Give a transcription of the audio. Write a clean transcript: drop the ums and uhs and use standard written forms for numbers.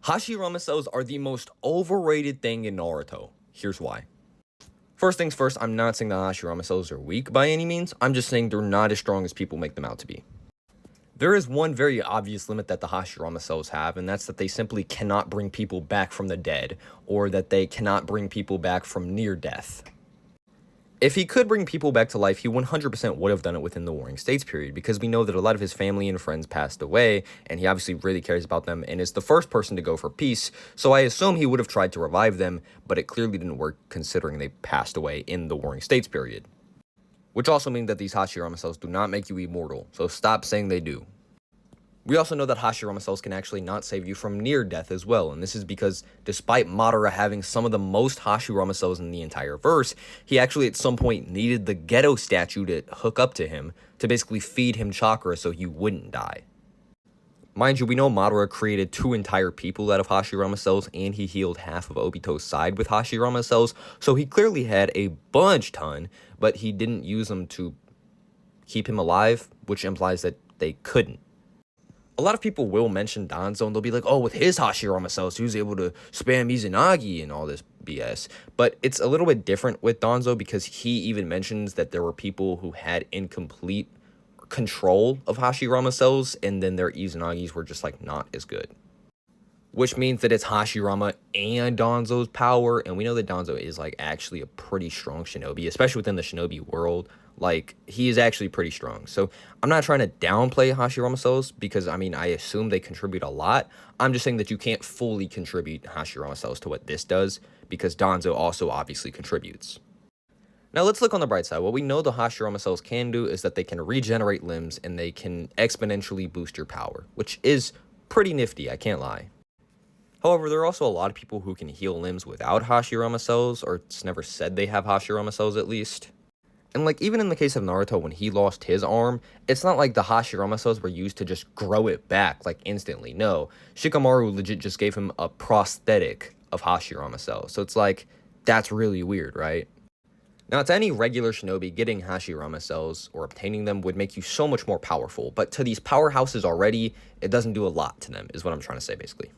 Hashirama cells are the most overrated thing in Naruto. Here's why. First things first, I'm not saying that Hashirama cells are weak by any means. I'm just saying they're not as strong as people make them out to be. There is one very obvious limit that the Hashirama cells have, and that's that they simply cannot bring people back from the dead, or that they cannot bring people back from near death. If he could bring people back to life, he 100% would have done it within the Warring States period, because we know that a lot of his family and friends passed away, and he obviously really cares about them, and is the first person to go for peace, so I assume he would have tried to revive them, but it clearly didn't work considering they passed away in the Warring States period. Which also means that these Hashirama cells do not make you immortal, so stop saying they do. We also know that Hashirama cells can actually not save you from near death as well, and this is because despite Madara having some of the most Hashirama cells in the entire verse, he actually at some point needed the Ghetto statue to hook up to him to basically feed him chakra so he wouldn't die. Mind you, we know Madara created 2 entire people out of Hashirama cells, and he healed half of Obito's side with Hashirama cells, so he clearly had a ton, but he didn't use them to keep him alive, which implies that they couldn't. A lot of people will mention Danzo, and they'll be like, oh, with his Hashirama cells, he was able to spam Izanagi and all this BS. But it's a little bit different with Danzo, because he even mentions that there were people who had incomplete control of Hashirama cells, and then their Izanagis were just, like, not as good. Which means that it's Hashirama and Danzo's power, and we know that Danzo is, like, actually a pretty strong shinobi, especially within the shinobi world. Like, he is actually pretty strong. So, I'm not trying to downplay Hashirama cells, because, I mean, I assume they contribute a lot. I'm just saying that you can't fully contribute Hashirama cells to what this does, because Danzo also obviously contributes. Now, let's look on the bright side. What we know the Hashirama cells can do is that they can regenerate limbs, and they can exponentially boost your power, which is pretty nifty, I can't lie. However, there are also a lot of people who can heal limbs without Hashirama cells, or it's never said they have Hashirama cells at least. And like, even in the case of Naruto, when he lost his arm, it's not like the Hashirama cells were used to just grow it back, like, instantly. No, Shikamaru legit just gave him a prosthetic of Hashirama cells. So it's like, that's really weird, right? Now, to any regular shinobi, getting Hashirama cells or obtaining them would make you so much more powerful. But to these powerhouses already, it doesn't do a lot to them, is what I'm trying to say, basically.